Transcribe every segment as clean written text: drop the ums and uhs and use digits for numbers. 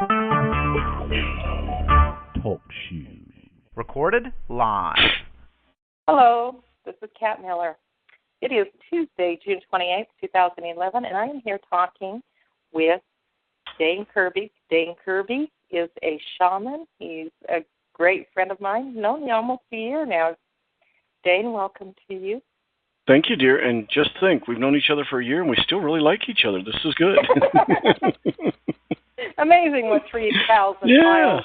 Talk shoes. Recorded live. Hello, this is Kat Miller. It is Tuesday, June 28th, 2011, and I am here talking with Dane Kirby. Dane Kirby is a shaman. He's a great friend of mine. I've known him almost a year now. Dane, welcome to you. Thank you, dear. And just think, we've known each other for a year, and we still really like each other. This is good. Amazing what 3,000 miles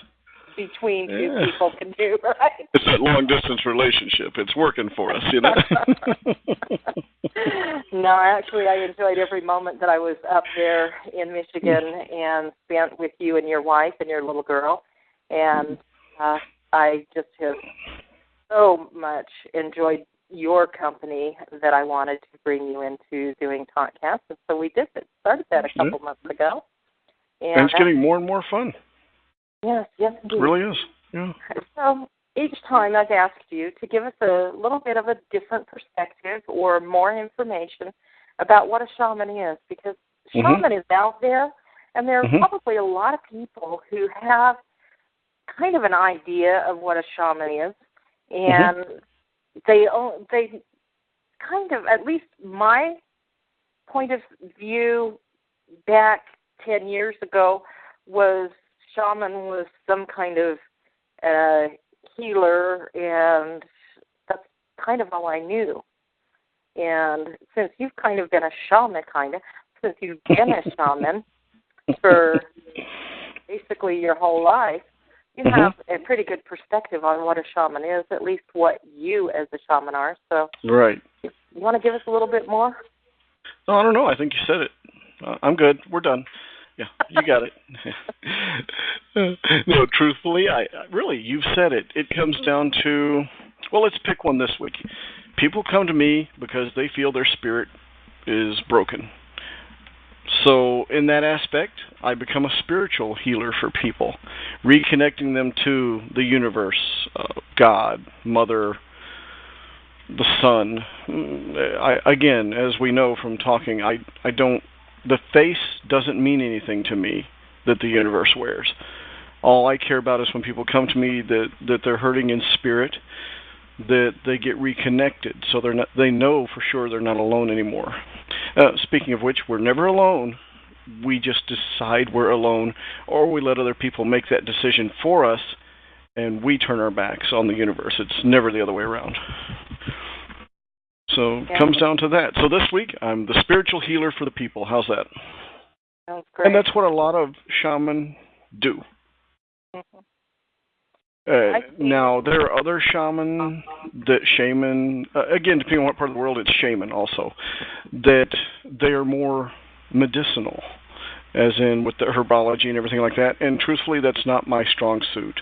between two people can do, right? It's that long-distance relationship. It's working for us, you know? No, actually, I enjoyed every moment that I was up there in Michigan and spent with you and your wife and your little girl. And I just have so much enjoyed your company that I wanted to bring you into doing podcasts. And so we did it. Started that a couple months ago. And it's getting more and more fun. Yes, indeed. It really is, yeah. So each time I've asked you to give us a little bit of a different perspective or more information about what a shaman is, because shaman is out there, and there are probably a lot of people who have kind of an idea of what a shaman is, and they kind of, at least my point of view back 10 years ago was shaman was some kind of healer, and that's kind of all I knew. And since you've kind of been a shaman, since you've been a shaman for basically your whole life, you have a pretty good perspective on what a shaman is, at least what you as a shaman are. So, right. You want to give us a little bit more? No, I don't know. I think you said it. I'm good. We're done. Yeah, you got it. No, truthfully, really, you've said it. It comes down to, well, let's pick one this week. People come to me because they feel their spirit is broken. So in that aspect, I become a spiritual healer for people, reconnecting them to the universe, God, Mother, the Sun. Again, as we know from talking, I don't. The face doesn't mean anything to me that the universe wears. All I care about is when people come to me that they're hurting in spirit, that they get reconnected, so they know for sure they're not alone anymore. Speaking of which, we're never alone. We just decide we're alone, or we let other people make that decision for us, and we turn our backs on the universe. It's never the other way around. So it comes down to that. So this week, I'm the spiritual healer for the people. How's that? Sounds great. And that's what a lot of shaman do. Now, there are other shaman, again, depending on what part of the world, it's shaman also, that they are more medicinal, as in with the herbology and everything like that. And truthfully, that's not my strong suit.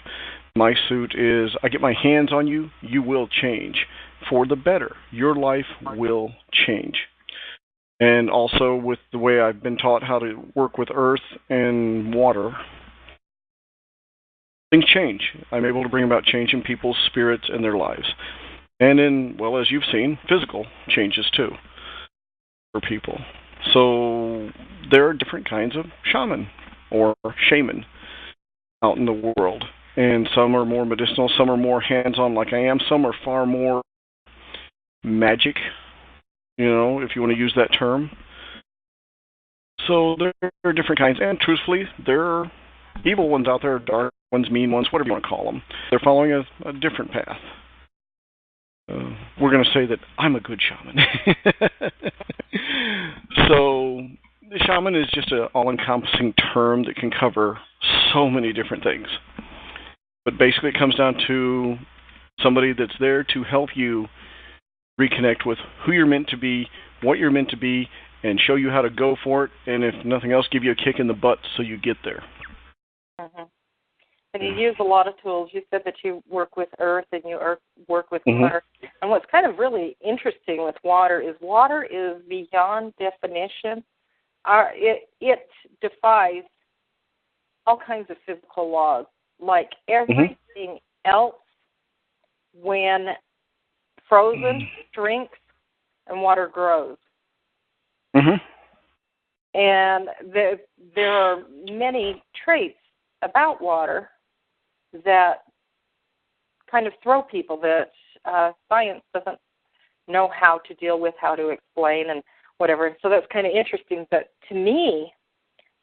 My suit is, I get my hands on you, you will change. For the better. Your life will change. And also with the way I've been taught how to work with earth and water, things change. I'm able to bring about change in people's spirits and their lives. And in, well, as you've seen, physical changes too for people. So there are different kinds of shaman or shaman out in the world. And some are more medicinal, some are more hands-on like I am, some are far more magic, if you want to use that term. So there are different kinds, and truthfully, there are evil ones out there, dark ones, mean ones, whatever you want to call them. They're following a different path. We're going to say that I'm a good shaman. So the shaman is just an all-encompassing term that can cover so many different things. But basically it comes down to somebody that's there to help you reconnect with who you're meant to be, what you're meant to be, and show you how to go for it, and if nothing else, give you a kick in the butt so you get there. And you use a lot of tools. You said that you work with earth and you work with water. And what's kind of really interesting with water is beyond definition. It defies all kinds of physical laws. Like everything else, when frozen, shrinks, and water grows. And there are many traits about water that kind of throw people that science doesn't know how to deal with, how to explain, and whatever. And so that's kind of interesting. But to me,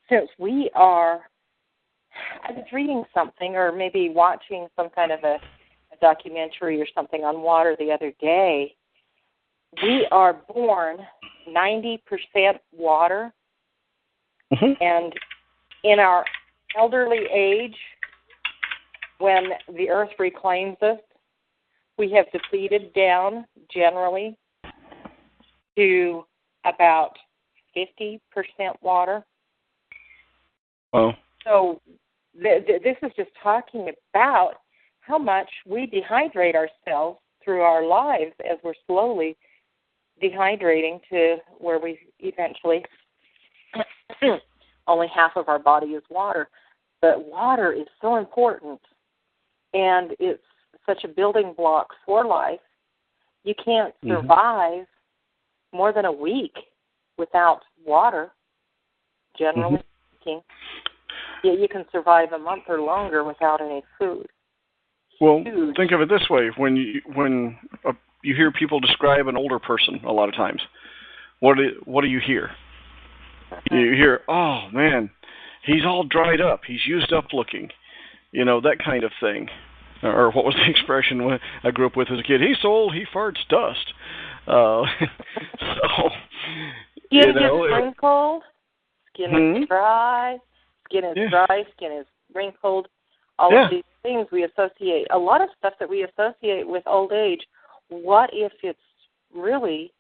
since I was reading something or maybe watching some kind of a documentary or something on water the other day, we are born 90% water, and in our elderly age, when the earth reclaims us, we have depleted down generally to about 50% water. Oh. So this is just talking about how much we dehydrate ourselves through our lives as we're slowly dehydrating to where we eventually only half of our body is water. But water is so important, and it's such a building block for life. You can't survive more than a week without water, generally speaking. Yet you can survive a month or longer without any food. Well, think of it this way: when you hear people describe an older person, a lot of times, what do you hear? You hear, "Oh man, he's all dried up. He's used up looking," that kind of thing. Or what was the expression when I grew up with as a kid? He's so old he farts dust. So skin is wrinkled, skin is dry, skin is dry, skin is wrinkled. All of these things we associate, a lot of stuff that we associate with old age. What if it's really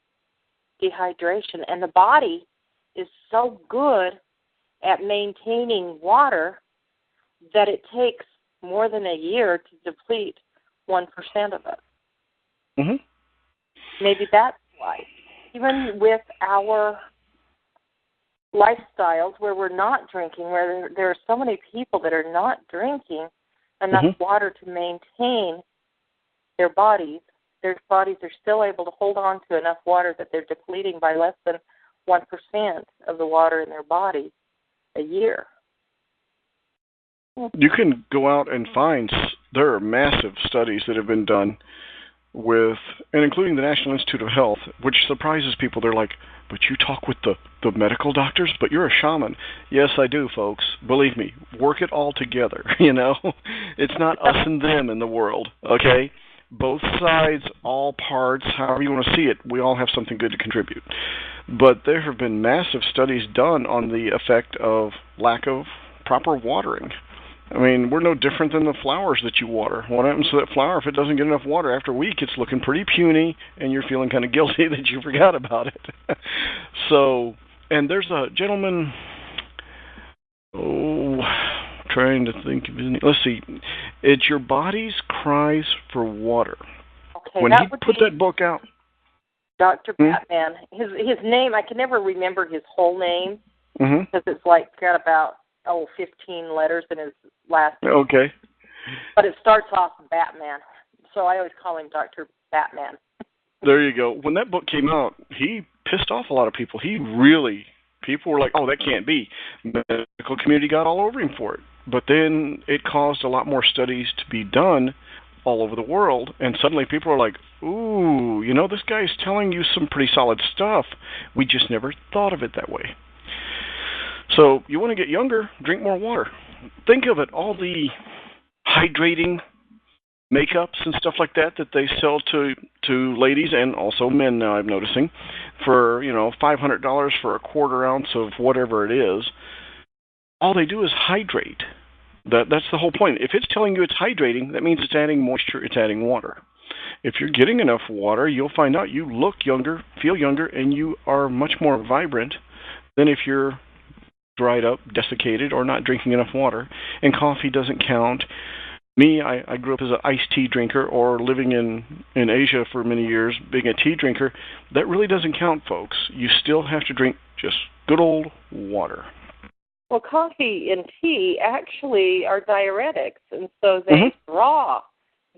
dehydration? And the body is so good at maintaining water that it takes more than a year to deplete 1% of it. Maybe that's why. Even with our lifestyles where we're not drinking, where there are so many people that are not drinking enough water to maintain their bodies are still able to hold on to enough water that they're depleting by less than 1% of the water in their body a year. You can go out and find, there are massive studies that have been done with, and including the National Institute of Health, which surprises people. They're like, but you talk with the medical doctors, but you're a shaman. Yes, I do, folks. Believe me, work it all together, It's not us and them in the world, okay? Both sides, all parts, however you want to see it, we all have something good to contribute. But there have been massive studies done on the effect of lack of proper watering. I mean, we're no different than the flowers that you water. What happens to that flower if it doesn't get enough water? After a week, it's looking pretty puny, and you're feeling kind of guilty that you forgot about it. So, and there's a gentleman, trying to think of his name. Let's see. It's Your Body's Cries for Water. Okay, when he put that book out. Dr. Batman. His name, I can never remember his whole name, because it's got about 15 letters in his last name. Okay. But it starts off Batman, so I always call him Dr. Batman. There you go. When that book came out, he pissed off a lot of people. People were like, oh, that can't be. The medical community got all over him for it. But then it caused a lot more studies to be done all over the world, and suddenly people are like, ooh, this guy's telling you some pretty solid stuff. We just never thought of it that way. So you want to get younger, drink more water. Think of it, all the hydrating makeups and stuff like that they sell to ladies and also men now, I'm noticing, for, $500 for a quarter ounce of whatever it is. All they do is hydrate. That's the whole point. If it's telling you it's hydrating, that means it's adding moisture, it's adding water. If you're getting enough water, you'll find out you look younger, feel younger, and you are much more vibrant than if you're dried up, desiccated, or not drinking enough water. And coffee doesn't count. Me, I grew up as an iced tea drinker, or living in Asia for many years, being a tea drinker. That really doesn't count, folks. You still have to drink just good old water. Well, coffee and tea actually are diuretics, and so they draw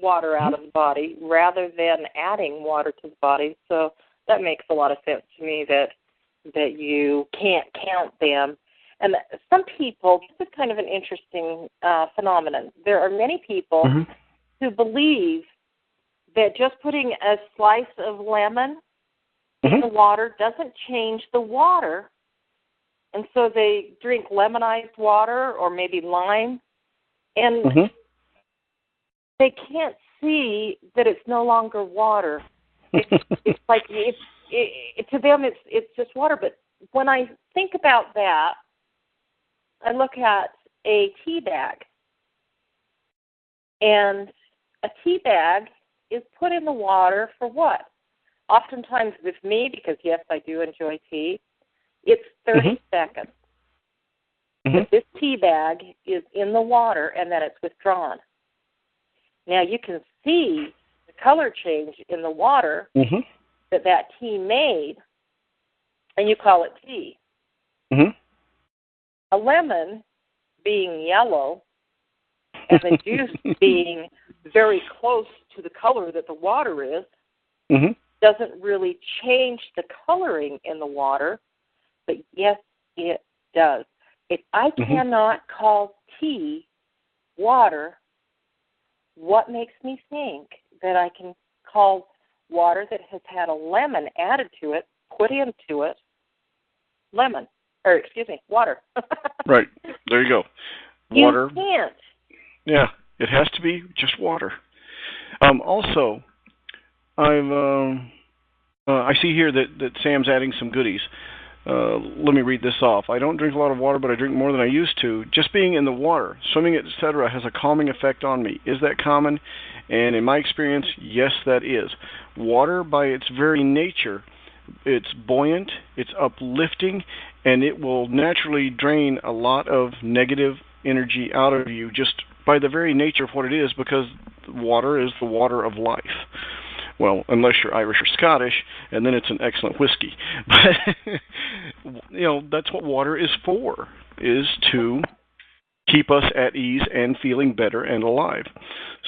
water out of the body rather than adding water to the body. So that makes a lot of sense to me that you can't count them. And some people, this is kind of an interesting phenomenon. There are many people who believe that just putting a slice of lemon in the water doesn't change the water. And so they drink lemonized water or maybe lime, and they can't see that it's no longer water. It's like, to them it's just water. But when I think about that, I look at a tea bag. And a tea bag is put in the water for what? Oftentimes with me, because yes, I do enjoy tea, it's 30 seconds. That this tea bag is in the water and that it's withdrawn. Now you can see the color change in the water that tea made, and you call it tea. A lemon being yellow and the juice being very close to the color that the water is doesn't really change the coloring in the water, but yes, it does. If I cannot call tea water, what makes me think that I can call water that has had a lemon added to it, put into it, water? Right. There you go. Water. You can't. Yeah, it has to be just water. Also, I see here that Sam's adding some goodies. Let me read this off. I don't drink a lot of water, but I drink more than I used to. Just being in the water, swimming, etc., has a calming effect on me. Is that common? And in my experience, yes, that is. Water, by its very nature, it's buoyant, it's uplifting, and it will naturally drain a lot of negative energy out of you just by the very nature of what it is, because water is the water of life. Well, unless you're Irish or Scottish, and then it's an excellent whiskey. But, that's what water is for, is to keep us at ease and feeling better and alive.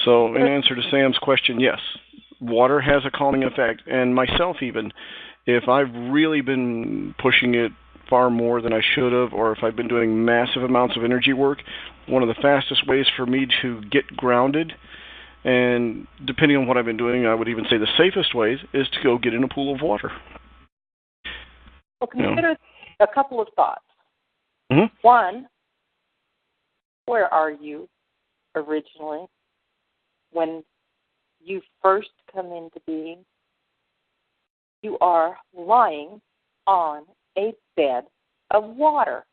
So in answer to Sam's question, yes, water has a calming effect. And myself even, if I've really been pushing it far more than I should have, or if I've been doing massive amounts of energy work, one of the fastest ways for me to get grounded, and depending on what I've been doing, I would even say the safest ways, is to go get in a pool of water. Well, consider a couple of thoughts. One, where are you originally when you first come into being? You are lying on a bed of water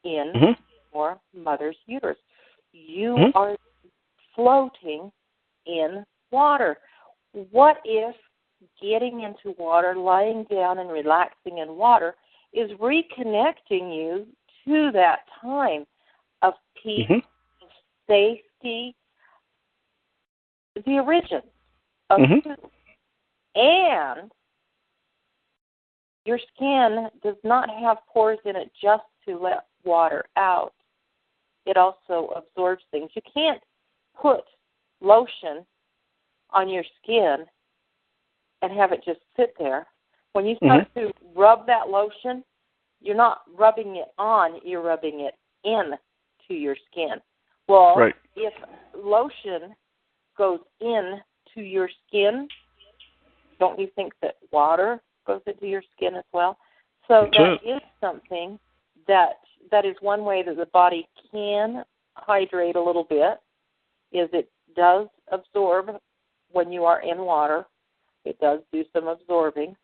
in your mother's uterus. You are floating in water. What if getting into water, lying down and relaxing in water, is reconnecting you to that time of peace, of safety, the origin of you? And your skin does not have pores in it just to let water out. It also absorbs things. You can't put lotion on your skin and have it just sit there. When you start to rub that lotion, you're not rubbing it on, you're rubbing it in to your skin. Well, if lotion goes in to your skin, don't you think that water goes into your skin as well? So that is something that is one way that the body can hydrate a little bit, is it does absorb when you are in water. It does do some absorbing.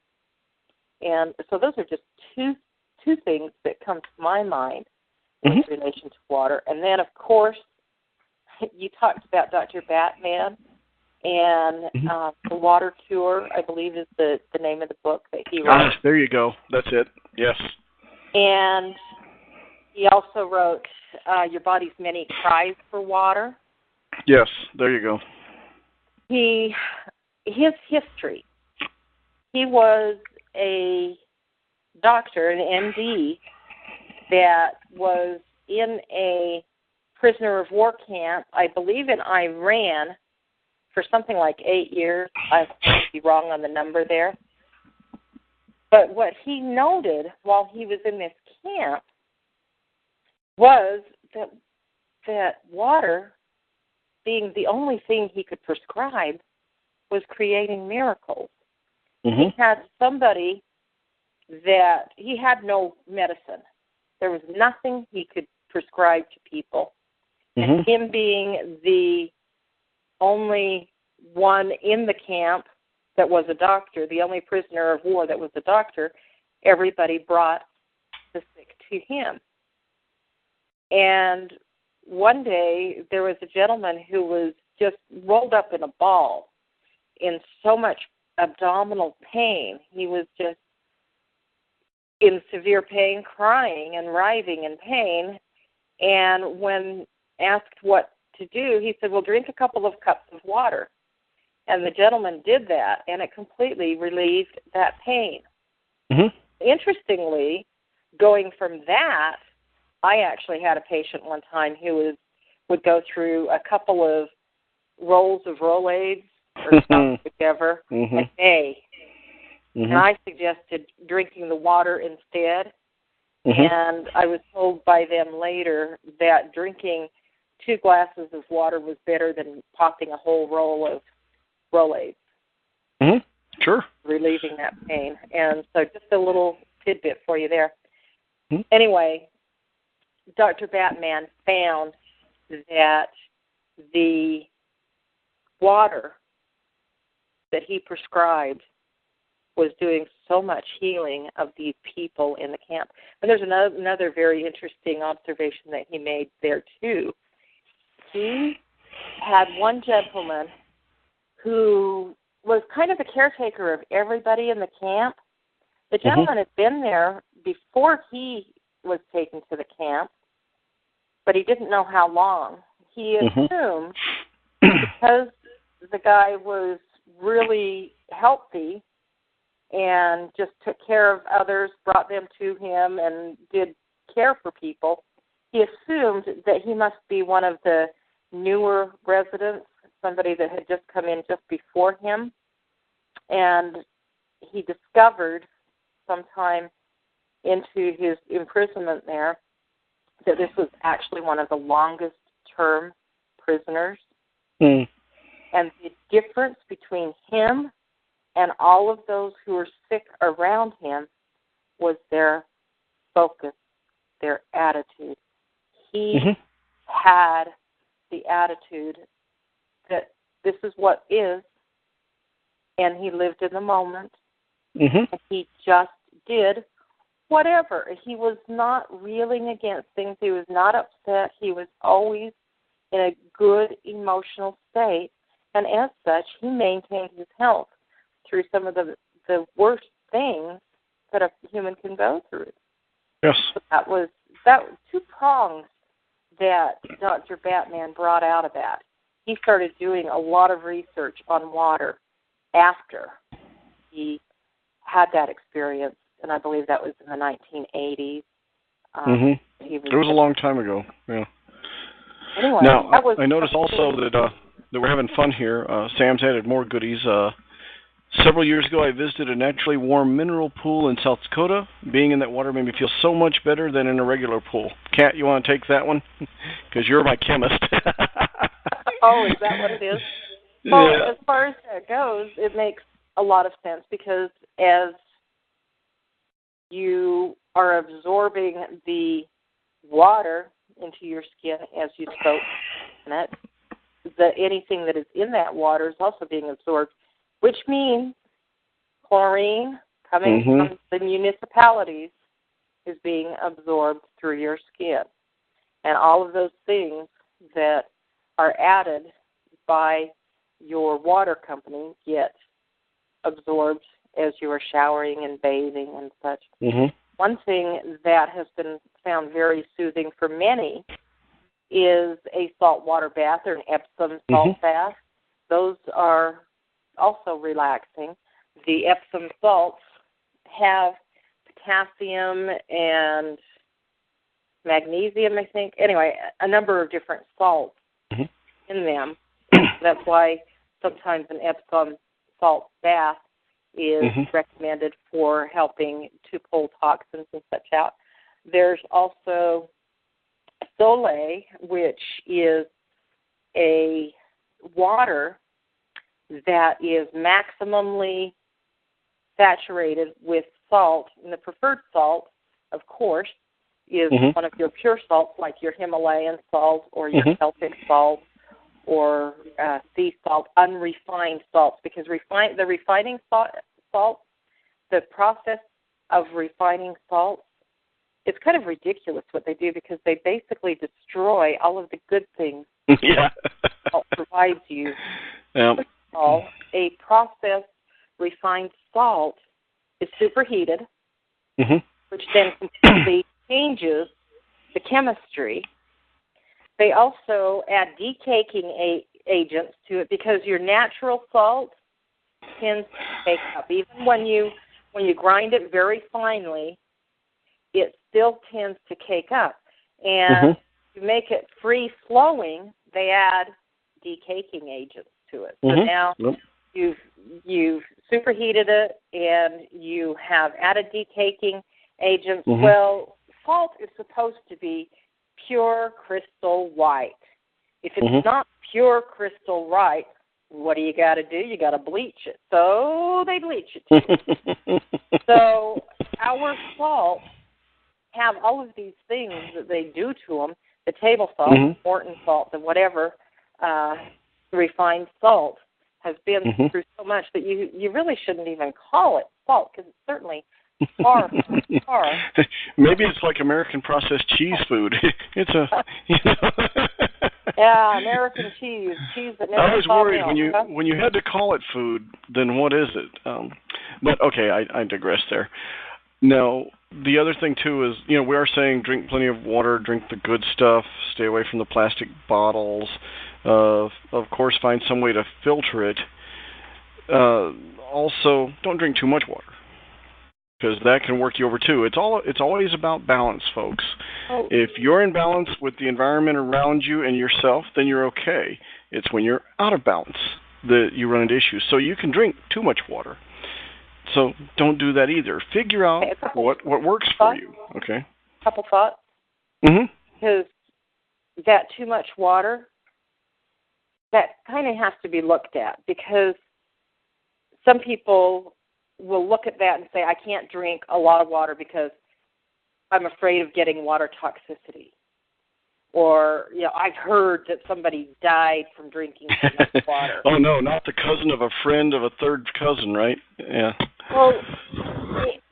And so those are just two things that come to my mind in relation to water. And then, of course, you talked about Dr. Batman, and The Water Cure, I believe, is the name of the book that he wrote. There you go. That's it. Yes. And he also wrote Your Body's Many Cries for Water. Yes, there you go. His history, he was a doctor, an MD, that was in a prisoner of war camp, I believe in Iran, for something like 8 years. I might be wrong on the number there. But what he noted while he was in this camp was that water, being the only thing he could prescribe, was creating miracles. Mm-hmm. He had somebody that he had no medicine. There was nothing he could prescribe to people. Mm-hmm. And him being the only one in the camp that was a doctor, the only prisoner of war that was a doctor, everybody brought the sick to him. And one day there was a gentleman who was just rolled up in a ball in so much abdominal pain. He was just in severe pain, crying and writhing in pain. And when asked what to do, he said, well, drink a couple of cups of water. And the gentleman did that, and it completely relieved that pain. Mm-hmm. Interestingly, going from that, I actually had a patient one time who would go through a couple of rolls of Rolaids or something together a day. Mm-hmm. And I suggested drinking the water instead. Mm-hmm. And I was told by them later that drinking 2 glasses of water was better than popping a whole roll of Rolaids. Mm-hmm. Sure. Relieving that pain. And so just a little tidbit for you there. Mm-hmm. Anyway, Dr. Batman found that the water that he prescribed was doing so much healing of these people in the camp. And there's another very interesting observation that he made there, too. He had one gentleman who was kind of the caretaker of everybody in the camp. The gentleman had been there before he was taken to the camp, but he didn't know how long. He assumed because the guy was really healthy and just took care of others, brought them to him, and did care for people, he assumed that he must be one of the newer residents, somebody that had just come in just before him. And he discovered sometime into his imprisonment there that this was actually one of the longest-term prisoners. Mm. And the difference between him and all of those who were sick around him was their focus, their attitude. He had the attitude that this is what is, and he lived in the moment, and he just did whatever. He was not reeling against things. He was not upset. He was always in a good emotional state, and as such, he maintained his health through some of the worst things that a human can go through. Yes. So that was 2 prongs that Dr. Batman brought out of that. He started doing a lot of research on water after he had that experience, and I believe that was in the 1980s. It was a long time ago, yeah. Anyway, now, I noticed also that we're having fun here. Sam's added more goodies. Several years ago, I visited a naturally warm mineral pool in South Dakota. Being in that water made me feel so much better than in a regular pool. Kat, you want to take that one? Because you're my chemist. Oh, is that what it is? Well, as far as that goes, it makes a lot of sense because as you are absorbing the water into your skin as you soak in it, anything that is in that water is also being absorbed, which means chlorine coming from the municipalities is being absorbed through your skin. And all of those things that are added by your water company get absorbed as you are showering and bathing and such. One thing that has been found very soothing for many is a saltwater bath or an Epsom salt bath. Those are also relaxing. The Epsom salts have potassium and magnesium, I think. Anyway, a number of different salts in them. That's why sometimes an Epsom salt bath is recommended for helping to pull toxins and such out. There's also Sole, which is a water that is maximally saturated with salt, and the preferred salt, of course, is one of your pure salts, like your Himalayan salt or your Celtic salt or sea salt, unrefined salts, because the refining salt, the process of refining salts, it's kind of ridiculous what they do, because they basically destroy all of the good things salt provides you. First of all, a processed refined salt is superheated, which then completely changes the chemistry. They also add decaking agents to it, because your natural salt tends to take up. Even when you grind it very finely, it still tends to cake up. And to make it free-flowing, they add decaking agents to it. So now you've superheated it, and you have added decaking agents. Well, salt is supposed to be pure crystal white. If it's not pure crystal white, what do you got to do? You got to bleach it. So they bleach it too. So our salts have all of these things that they do to them. The table salt, Morton salt, and whatever refined salt has been through so much that you really shouldn't even call it salt, because it's certainly far. Maybe it's like American processed cheese food. It's a, Yeah, American cheese that never. I was worried milk, when you had to call it food. Then what is it? But okay, I digress there. Now, the other thing too is, we are saying drink plenty of water, drink the good stuff, stay away from the plastic bottles. Of course, find some way to filter it. Also, don't drink too much water, because that can work you over too. It's always about balance, folks. If you're in balance with the environment around you and yourself, then you're okay. It's when you're out of balance that you run into issues. So you can drink too much water. So don't do that either. Figure out what works for you. Okay. Couple thoughts. Because that too much water, that kind of has to be looked at, because some people will look at that and say, I can't drink a lot of water because I'm afraid of getting water toxicity. Or, I've heard that somebody died from drinking too much water. Oh, no, not the cousin of a friend of a third cousin, right? Yeah. Well,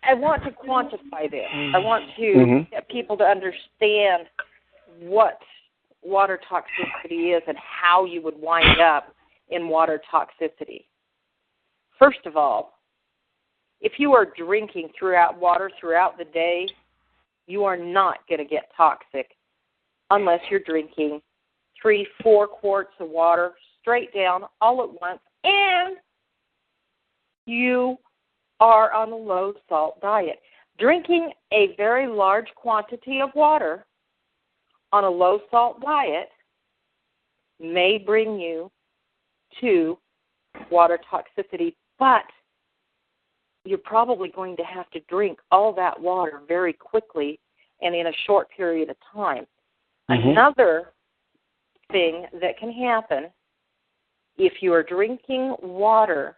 I want to quantify this. I want to get people to understand what water toxicity is and how you would wind up in water toxicity. First of all, if you are drinking water throughout the day, you are not going to get toxic unless you're drinking 3-4 quarts of water straight down all at once, and you are on a low-salt diet. Drinking a very large quantity of water on a low-salt diet may bring you to water toxicity, but you're probably going to have to drink all that water very quickly and in a short period of time. Another thing that can happen if you are drinking water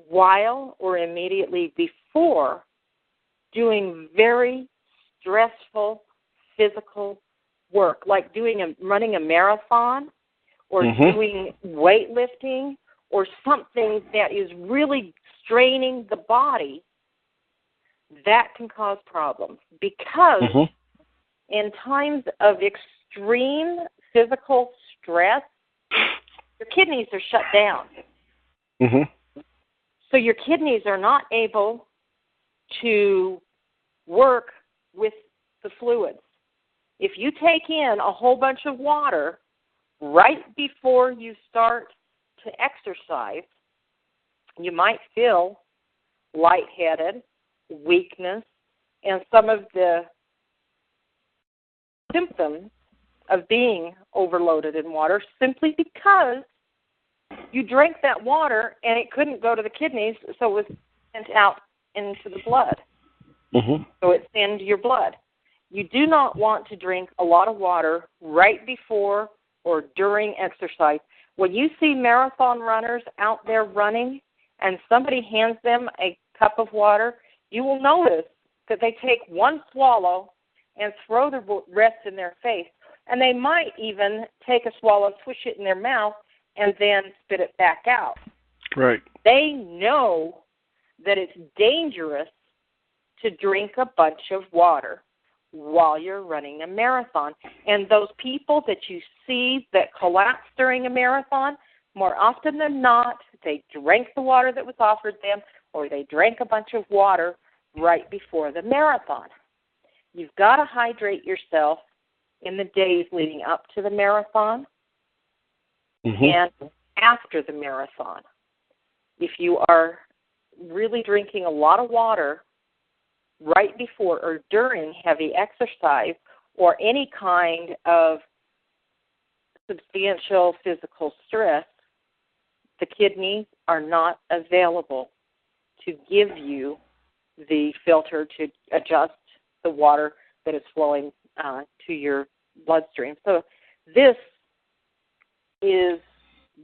while or immediately before doing very stressful physical work, like running a marathon or doing weightlifting or something that is really straining the body, that can cause problems, because in times of extreme physical stress, your kidneys are shut down. So your kidneys are not able to work with the fluids. If you take in a whole bunch of water right before you start to exercise, you might feel lightheaded, weakness, and some of the symptoms of being overloaded in water, simply because you drank that water and it couldn't go to the kidneys, so it was sent out into the blood. So it's in your blood. You do not want to drink a lot of water right before or during exercise. When you see marathon runners out there running and somebody hands them a cup of water, you will notice that they take one swallow and throw the rest in their face. And they might even take a swallow, swish it in their mouth, and then spit it back out. Right. They know that it's dangerous to drink a bunch of water while you're running a marathon. And those people that you see that collapse during a marathon, more often than not, they drank the water that was offered them, or they drank a bunch of water right before the marathon. You've got to hydrate yourself in the days leading up to the marathon and after the marathon. If you are really drinking a lot of water right before or during heavy exercise or any kind of substantial physical stress, the kidneys are not available to give you the filter to adjust the water that is flowing to your bloodstream. So this is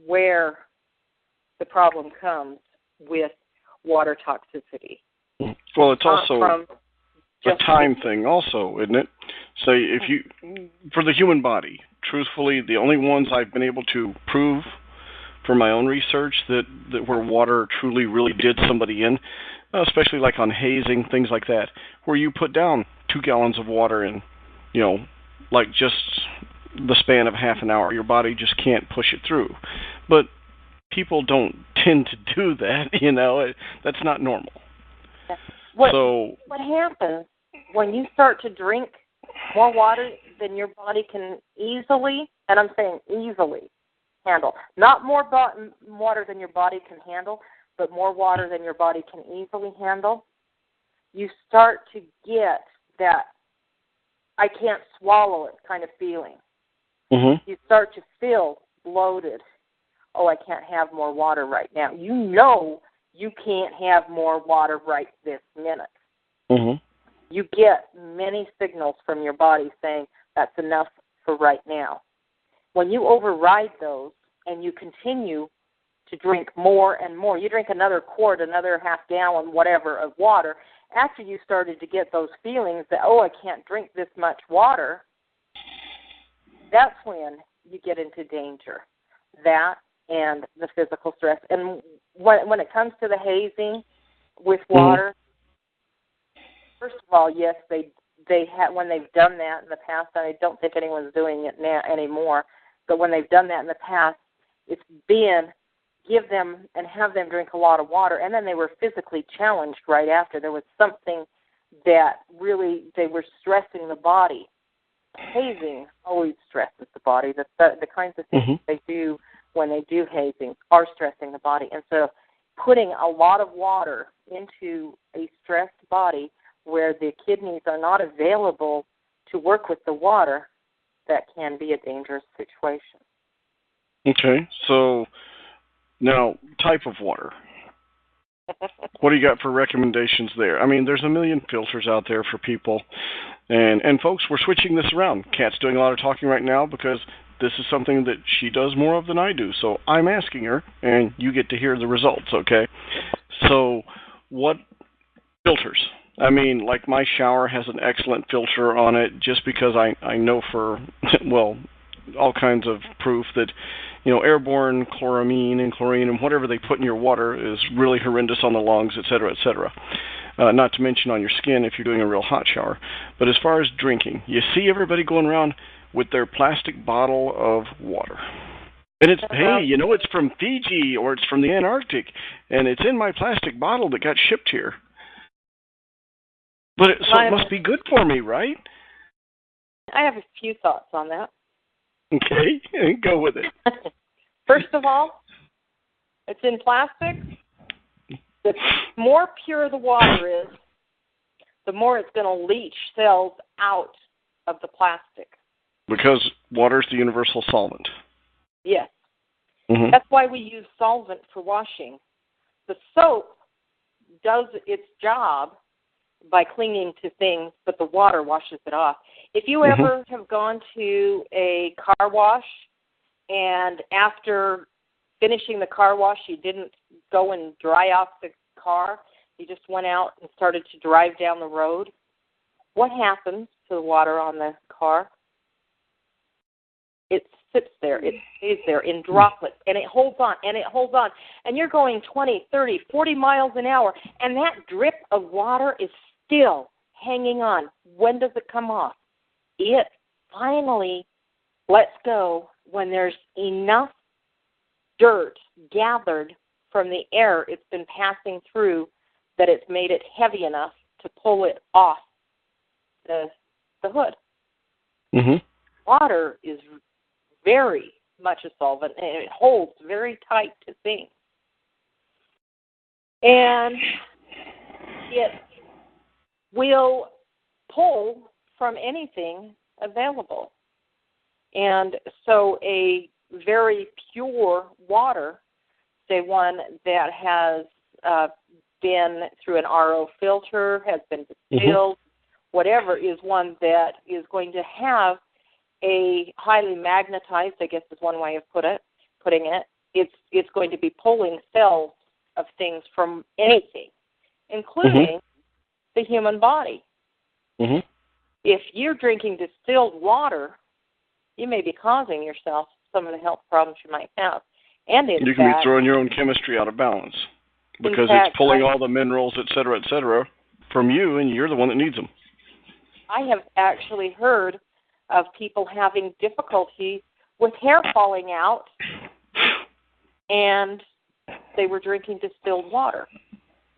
where the problem comes with water toxicity. Well, it's also a time thing also, isn't it? So if you, for the human body, truthfully, the only ones I've been able to prove for my own research that where water truly really did somebody in, especially like on hazing, things like that, where you put down 2 gallons of water in, like just the span of half an hour, your body just can't push it through. But people don't tend to do that, that's not normal. What happens when you start to drink more water than your body can easily, and I'm saying easily, handle, not more water than your body can handle, but more water than your body can easily handle, you start to get that I can't swallow it kind of feeling. You start to feel bloated. Oh, I can't have more water right now. You know you can't have more water right this minute. You get many signals from your body saying that's enough for right now. When you override those and you continue to drink more and more, you drink another quart, another half gallon, whatever, of water, after you started to get those feelings that, oh, I can't drink this much water, that's when you get into danger. That and the physical stress. And when it comes to the hazing with water, first of all, yes, they have, when they've done that in the past, and I don't think anyone's doing it now anymore, but when they've done that in the past, it's been give them and have them drink a lot of water, and then they were physically challenged right after. There was something that really, they were stressing the body. Hazing always stresses the body. The kinds of things they do when they do hazing are stressing the body. And so putting a lot of water into a stressed body where the kidneys are not available to work with the water, that can be a dangerous situation. Okay, so now type of water. What do you got for recommendations there? I mean, there's a million filters out there for people. And folks, we're switching this around. Kat's doing a lot of talking right now because this is something that she does more of than I do. So I'm asking her, and you get to hear the results, okay? So what filters? I mean, like my shower has an excellent filter on it just because I know for, well, all kinds of proof that, airborne chloramine and chlorine and whatever they put in your water is really horrendous on the lungs, et cetera, et cetera. Not to mention on your skin if you're doing a real hot shower. But as far as drinking, you see everybody going around with their plastic bottle of water. And it's, hey, it's from Fiji or it's from the Antarctic, and it's in my plastic bottle that got shipped here. But so it must be good for me, right? I have a few thoughts on that. Okay, go with it. First of all, it's in plastic. The more pure the water is, the more it's going to leach cells out of the plastic. Because water is the universal solvent. Yes. That's why we use solvent for washing. The soap does its job by clinging to things, but the water washes it off. If you ever have gone to a car wash and after finishing the car wash, you didn't go and dry off the car, you just went out and started to drive down the road, what happens to the water on the car? It sits there. It stays there in droplets, and it holds on, and it holds on. And you're going 20, 30, 40 miles an hour, and that drip of water is still hanging on. When does it come off? It finally lets go when there's enough dirt gathered from the air it's been passing through that it's made it heavy enough to pull it off the hood. Water is very much a solvent, and it holds very tight to things. And it will pull from anything available. And so a very pure water, say one that has been through an RO filter, has been distilled, whatever, is one that is going to have a highly magnetized, I guess is one way of putting it. It's going to be pulling cells of things from anything, including the human body. If you're drinking distilled water, you may be causing yourself some of the health problems you might have. And in you can be throwing your own chemistry out of balance because it's pulling all the minerals, et cetera, from you, and you're the one that needs them. I have actually heard of people having difficulty with hair falling out, and they were drinking distilled water.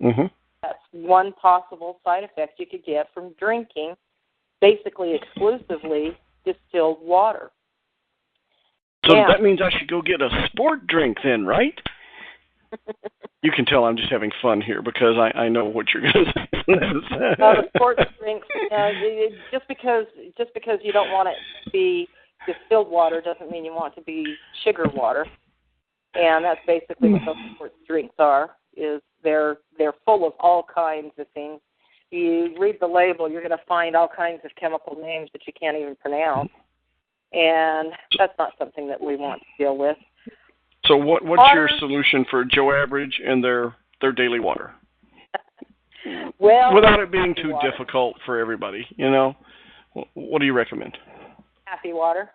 That's one possible side effect you could get from drinking basically exclusively distilled water. So that means I should go get a sport drink then, right? You can tell I'm just having fun here because I know what you're going to say. The sports drinks, just because you don't want it to be distilled water doesn't mean you want it to be sugar water. And that's basically what those sports drinks are, is they're full of all kinds of things. You read the label, you're going to find all kinds of chemical names that you can't even pronounce. And that's not something that we want to deal with. So what's your solution for Joe Average and their daily water? Well, without it being too difficult for everybody, what do you recommend? Happy water.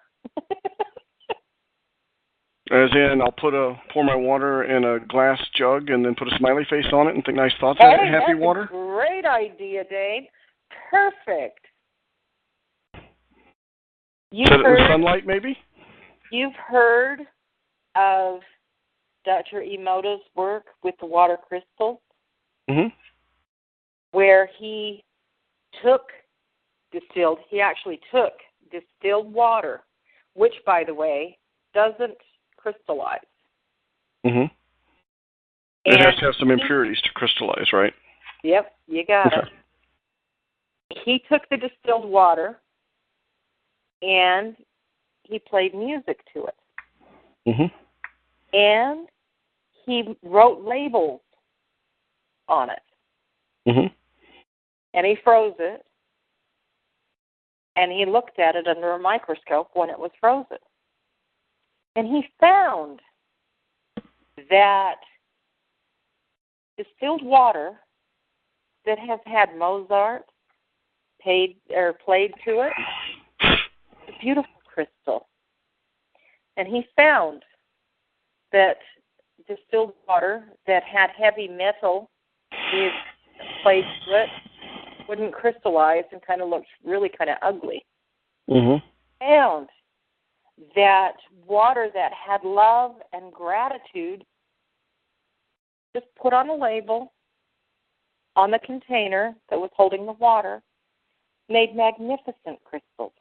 As in, I'll pour my water in a glass jug and then put a smiley face on it and think nice thoughts on it. Happy water. That's a great idea, Dane. Perfect. Set it in the sunlight, maybe? You've heard of Dr. Emoto's work with the water crystals, where he actually took distilled water, which, by the way, doesn't crystallize. It has to have some impurities to crystallize, right? Yep, you got it. He took the distilled water and he played music to it. And he wrote labels on it. And he froze it. And he looked at it under a microscope when it was frozen. And he found that distilled water that has had Mozart played to it, it's a beautiful crystal. And he found that distilled water that had heavy metal played to it wouldn't crystallize and kind of looked really kind of ugly. Found that water that had love and gratitude, just put on a label on the container that was holding the water, made magnificent crystals.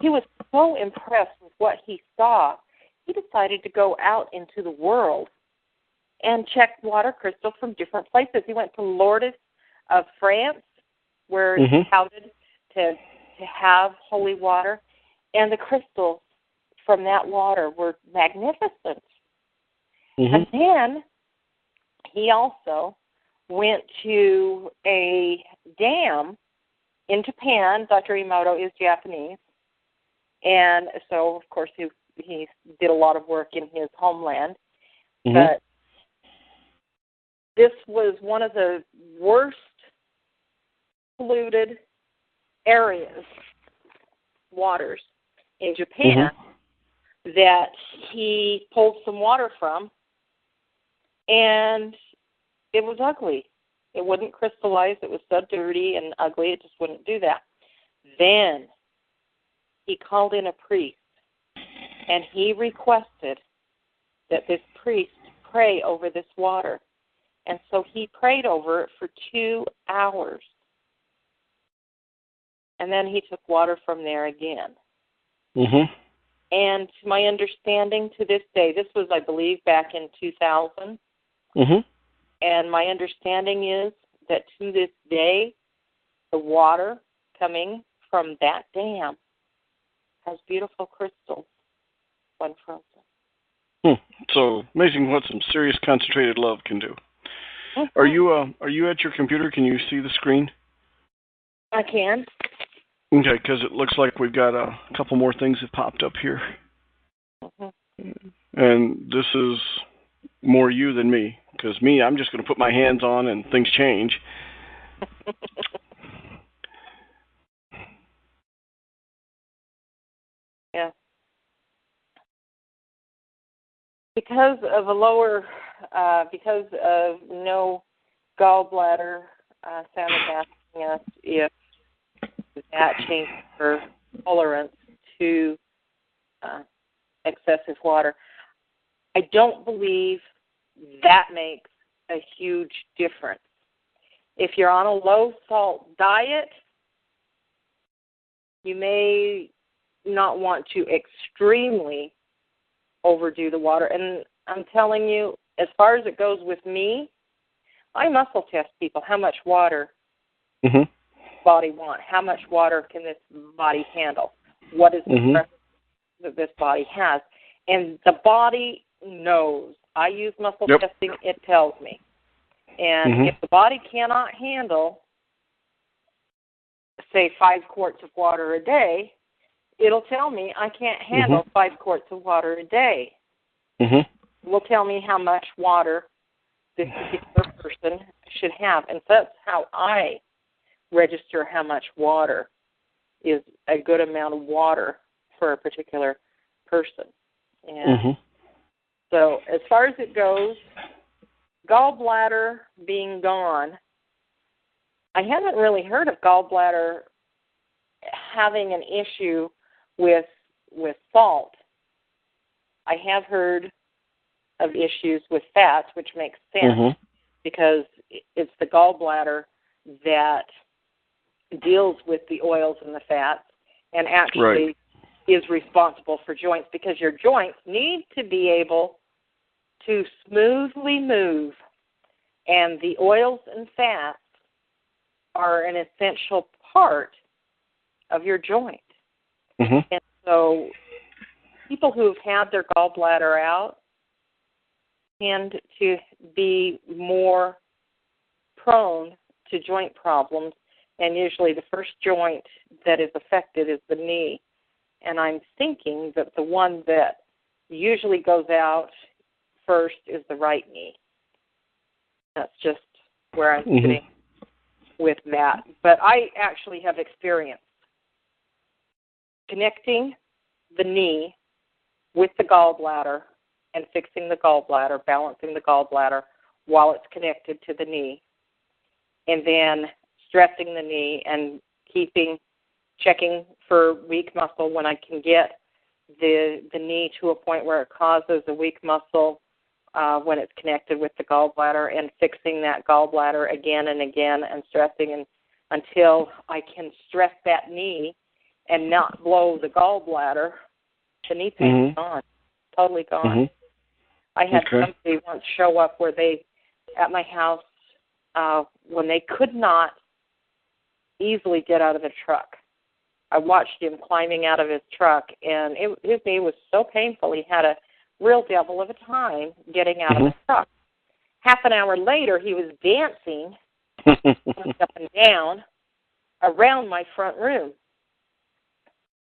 He was so impressed with what he saw, he decided to go out into the world and check water crystals from different places. He went to Lourdes of France, where it's touted to have holy water, and the crystals from that water were magnificent. And then he also went to a dam in Japan. Dr. Emoto is Japanese. And so, of course, he did a lot of work in his homeland. Mm-hmm. But this was one of the worst polluted areas, waters, in Japan that he pulled some water from, and it was ugly. It wouldn't crystallize. It was so dirty and ugly, it just wouldn't do that. Then he called in a priest, and he requested that this priest pray over this water. And so he prayed over it for 2 hours. And then he took water from there again. Mm-hmm. And to my understanding to this day, this was, I believe, back in 2000. Mm-hmm. And my understanding is that to this day, the water coming from that dam has beautiful crystals when frozen. So amazing what some serious concentrated love can do. Mm-hmm. Are you at your computer? Can you see the screen? I can. Okay, because it looks like we've got a couple more things that popped up here. Mm-hmm. And this is more you than me, because me, I'm just going to put my hands on and things change. Yeah. Because of because of no gallbladder, Sam is asking us if that changed her tolerance to excessive water. I don't believe that makes a huge difference. If you're on a low-salt diet, you may not want to extremely overdo the water. And I'm telling you, as far as it goes with me, I muscle test people. How much water body want? How much water can this body handle? What is the stress that this body has? And the body knows. I use muscle testing. It tells me. And if the body cannot handle, say, 5 quarts of water a day, it'll tell me I can't handle 5 quarts of water a day. It will tell me how much water this particular person should have. And that's how I register how much water is a good amount of water for a particular person. And so as far as it goes, gallbladder being gone, I haven't really heard of gallbladder having an issue with salt. I have heard of issues with fats, which makes sense because it's the gallbladder that deals with the oils and the fats and actually is responsible for joints, because your joints need to be able to smoothly move, and the oils and fats are an essential part of your joint. And so people who've had their gallbladder out tend to be more prone to joint problems, and usually the first joint that is affected is the knee. And I'm thinking that the one that usually goes out first is the right knee. That's just where I'm sitting with that. But I actually have experienced connecting the knee with the gallbladder and fixing the gallbladder, balancing the gallbladder while it's connected to the knee, and then stressing the knee and checking for weak muscle when I can get the knee to a point where it causes a weak muscle when it's connected with the gallbladder, and fixing that gallbladder again and again and stressing until I can stress that knee and not blow the gallbladder. The knee pain is gone, totally gone. I had somebody once show up at my house when they could not easily get out of the truck. I watched him climbing out of his truck, and his knee was so painful he had a real devil of a time getting out of the truck. half an hour later, he was dancing up and down around my front room,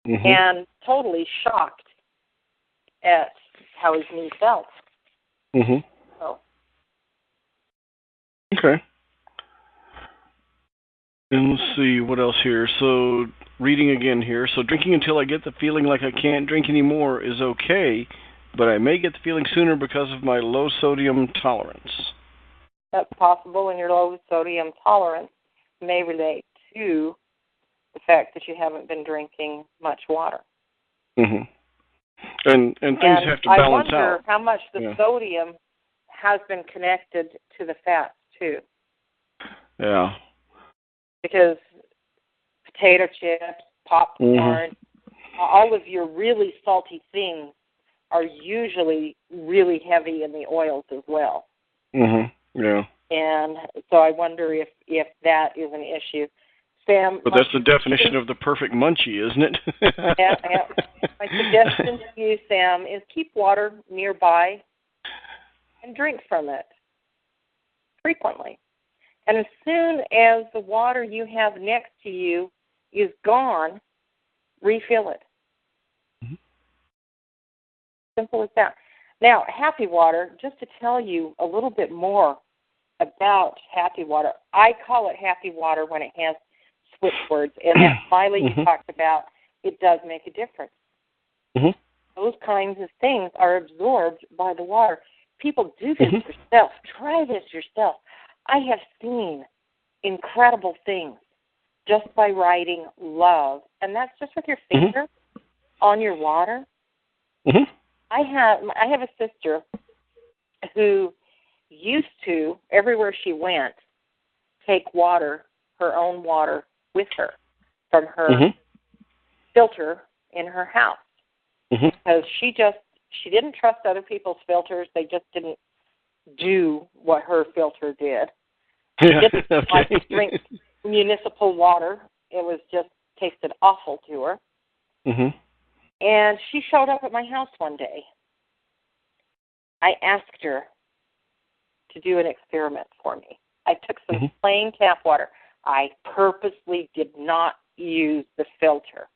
and totally shocked at how his knee felt. So. Okay. And let's see, what else here? So, reading again here. So, drinking until I get the feeling like I can't drink anymore is okay, but I may get the feeling sooner because of my low sodium tolerance. That's possible, and your low sodium tolerance may relate to the fact that you haven't been drinking much water. And things have to balance out. I wonder how much the sodium has been connected to the fats, too. Yeah. Because potato chips, popcorn, all of your really salty things are usually really heavy in the oils as well. Yeah. And so I wonder if that is an issue. Sam, but that's the definition of the perfect munchie, isn't it? Yeah. My suggestion to you, Sam, is keep water nearby and drink from it frequently. And as soon as the water you have next to you is gone, refill it. Simple as that. Now, happy water, just to tell you a little bit more about happy water, I call it happy water when it has switch words. And that smiley you talked about, it does make a difference. Those kinds of things are absorbed by the water. People do this yourself. Try this yourself. I have seen incredible things just by writing love, and that's just with your finger on your water. I have a sister who used to, everywhere she went, take water, her own water, with her from her filter in her house. Because she didn't trust other people's filters. They just didn't do what her filter did. She didn't like to drink municipal water. It was just tasted awful to her. And she showed up at my house one day. I asked her to do an experiment for me. I took some plain tap water. I purposely did not use the filter.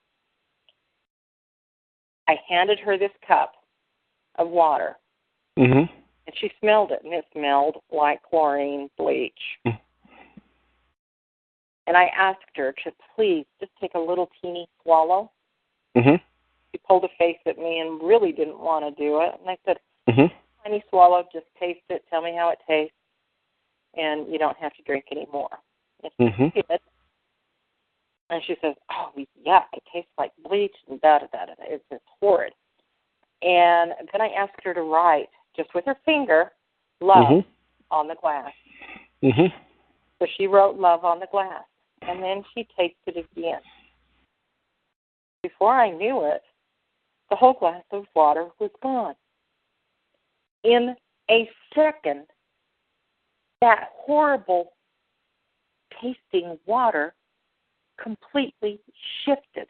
I handed her this cup of water, and she smelled it, and it smelled like chlorine bleach. And I asked her to please just take a little teeny swallow. She pulled a face at me and really didn't want to do it. And I said, tiny swallow, just taste it, tell me how it tastes, and you don't have to drink anymore. And she did. And she says, oh, yuck, it tastes like bleach and da-da-da-da. It's just horrid. And then I asked her to write, just with her finger, love on the glass. So she wrote love on the glass. And then she tasted it again. Before I knew it, the whole glass of water was gone. In a second, that horrible tasting water completely shifted.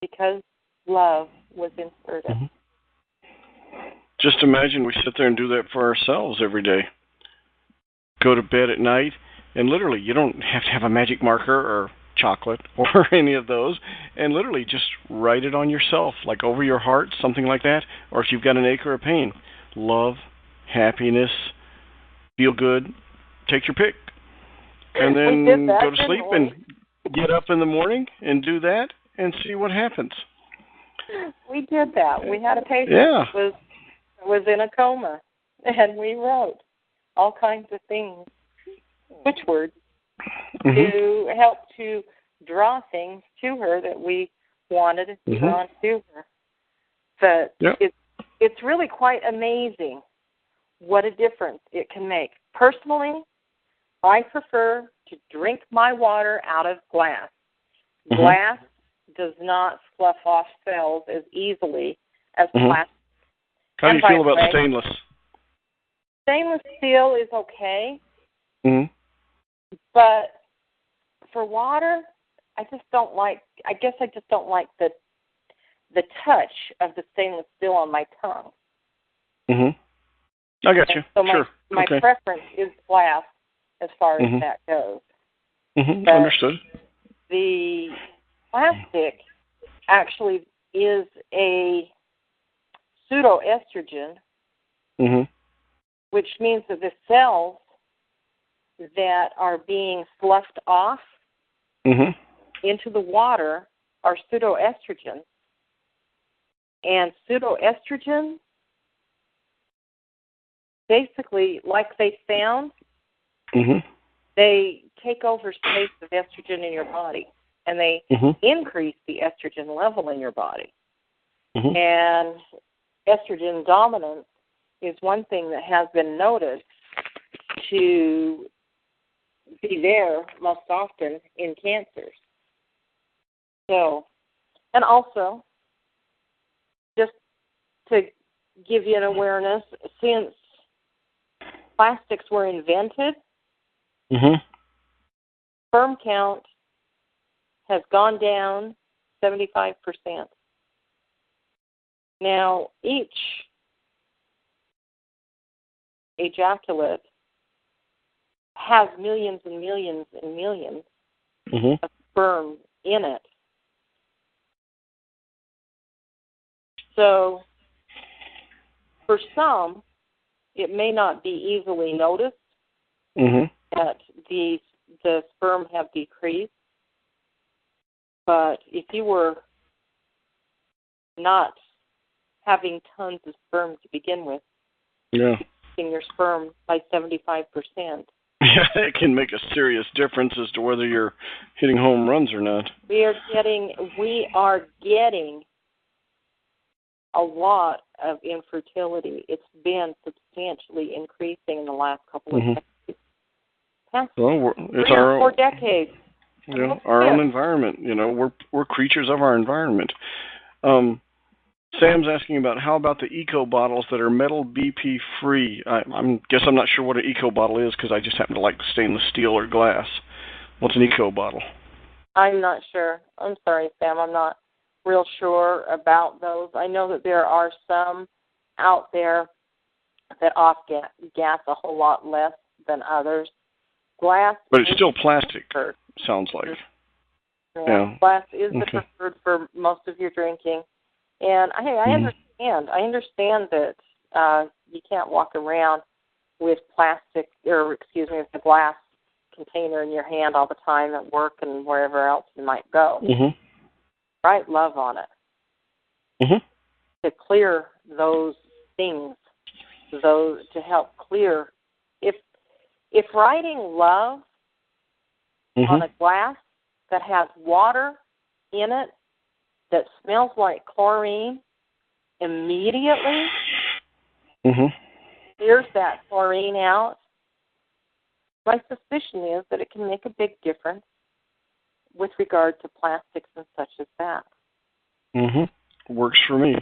Because love was inserted. Just imagine we sit there and do that for ourselves every day. Go to bed at night, and literally, you don't have to have a magic marker or chocolate or any of those, and literally just write it on yourself, like over your heart, something like that, or if you've got an ache or a pain. Love, happiness, feel good, take your pick. And then go to sleep and get up in the morning and do that and see what happens. We did that. We had a patient that was in a coma, and we wrote all kinds of things, switch words, to help to draw things to her that we wanted drawn to her. But it's really quite amazing what a difference it can make. Personally, I prefer to drink my water out of glass. Glass does not slough off cells as easily as plastic. How do you feel about stainless? Stainless steel is okay, but for water, I just don't like the touch of the stainless steel on my tongue. I got you. So Sure. my Okay. preference is glass as far as that goes. But Understood. the plastic actually is a pseudoestrogen, which means that the cells that are being sloughed off into the water are pseudoestrogens. And pseudoestrogens, basically, like they sound, they take over space of estrogen in your body, and they increase the estrogen level in your body. And estrogen dominance is one thing that has been noted to be there most often in cancers. So, and also, just to give you an awareness, since plastics were invented, sperm count has gone down 75%. Now, each ejaculate has millions and millions and millions of sperm in it. So, for some, it may not be easily noticed that the sperm have decreased. But if you were not having tons of sperm to begin with, increasing your sperm by 75%. Yeah, it can make a serious difference as to whether you're hitting home runs or not. We are getting a lot of infertility. It's been substantially increasing in the last couple of decades. Past it's 3 or 4 decades. Our own environment. We're creatures of our environment. Sam's asking about how about the eco bottles that are metal BP free. I guess I'm not sure what an eco bottle is because I just happen to like stainless steel or glass. What's an eco bottle? I'm not sure. I'm sorry, Sam. I'm not real sure about those. I know that there are some out there that off-gas a whole lot less than others. Glass, but it's still plastic. Sounds like. Yeah. Glass is the preferred for most of your drinking. And I understand. I understand that you can't walk around with with a glass container in your hand all the time at work and wherever else you might go. Write love on it to clear those things, to help clear. If writing love on a glass that has water in it that smells like chlorine immediately clears that chlorine out, my suspicion is that it can make a big difference with regard to plastics and such as that. Works for me.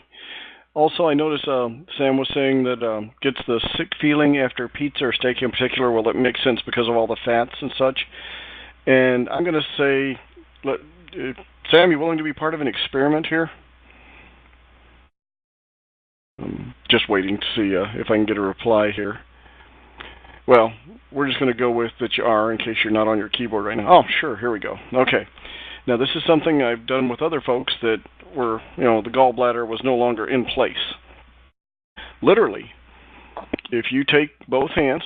Also, I noticed Sam was saying that gets the sick feeling after pizza or steak in particular. Well, it makes sense because of all the fats and such. And I'm going to say, Sam, you willing to be part of an experiment here? Just waiting to see if I can get a reply here. Well, we're just going to go with that you are in case you're not on your keyboard right now. Oh, sure, here we go. Okay. Now, this is something I've done with other folks that were, the gallbladder was no longer in place. Literally, if you take both hands,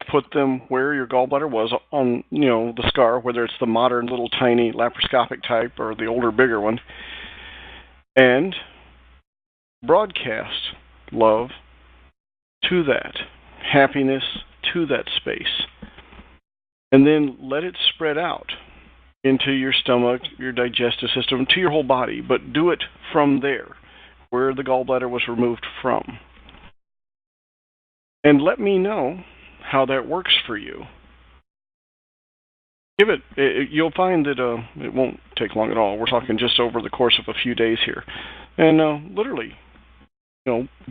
put them where your gallbladder was on, the scar, whether it's the modern little tiny laparoscopic type or the older, bigger one, and broadcast love to that, happiness to that space, and then let it spread out into your stomach, your digestive system, to your whole body, but do it from there, where the gallbladder was removed from. And let me know how that works for you. Give it, you'll find that it won't take long at all. We're talking just over the course of a few days here. And literally,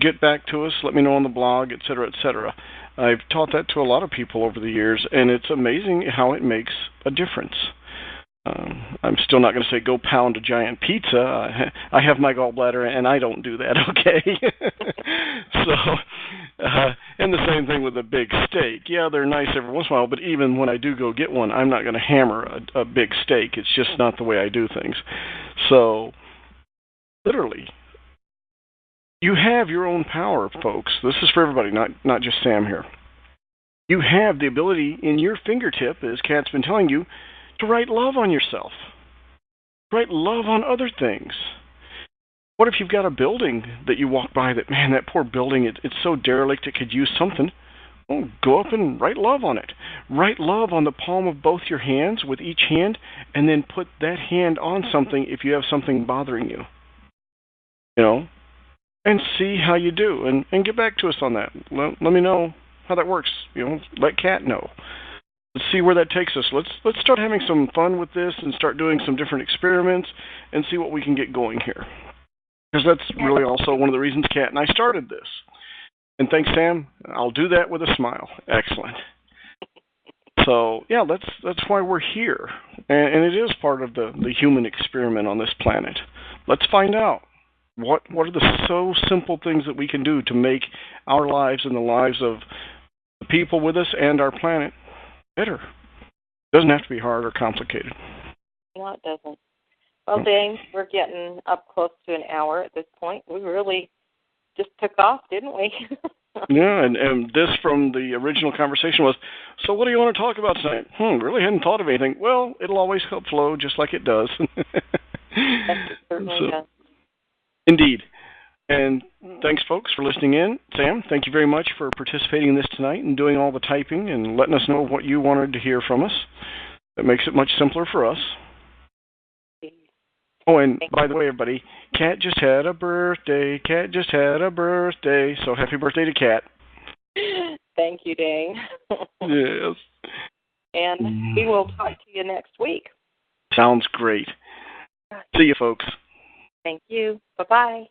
get back to us, let me know on the blog, et cetera, et cetera. I've taught that to a lot of people over the years, and it's amazing how it makes a difference. I'm still not going to say go pound a giant pizza. I have my gallbladder, and I don't do that, okay? And the same thing with a big steak. Yeah, they're nice every once in a while, but even when I do go get one, I'm not going to hammer a big steak. It's just not the way I do things. So, literally, you have your own power, folks. This is for everybody, not just Sam here. You have the ability in your fingertip, as Kat's been telling you, to write love on yourself. Write love on other things. What if you've got a building that you walk by that, man, that poor building, it's so derelict it could use something? Well, go up and write love on it. Write love on the palm of both your hands with each hand, and then put that hand on something if you have something bothering you. You know? And see how you do. And get back to us on that. Let me know how that works. You know, let Kat know. Let's see where that takes us. Let's start having some fun with this and start doing some different experiments and see what we can get going here. Because that's really also one of the reasons Kat and I started this. And thanks, Sam. I'll do that with a smile. Excellent. So, yeah, that's why we're here. And it is part of the human experiment on this planet. Let's find out what are the so simple things that we can do to make our lives and the lives of the people with us and our planet better. It doesn't have to be hard or complicated. No, it doesn't. Well, Dane, we're getting up close to an hour at this point. We really just took off, didn't we? Yeah, and this from the original conversation was, so what do you want to talk about tonight? Really hadn't thought of anything. Well, it'll always help flow just like it does. Yes, it certainly does. Indeed. And thanks, folks, for listening in. Sam, thank you very much for participating in this tonight and doing all the typing and letting us know what you wanted to hear from us. That makes it much simpler for us. Oh, and by the way, everybody, Kat just had a birthday. Kat just had a birthday. So happy birthday to Kat. Thank you, Dane. Yes. And we will talk to you next week. Sounds great. See you, folks. Thank you. Bye-bye.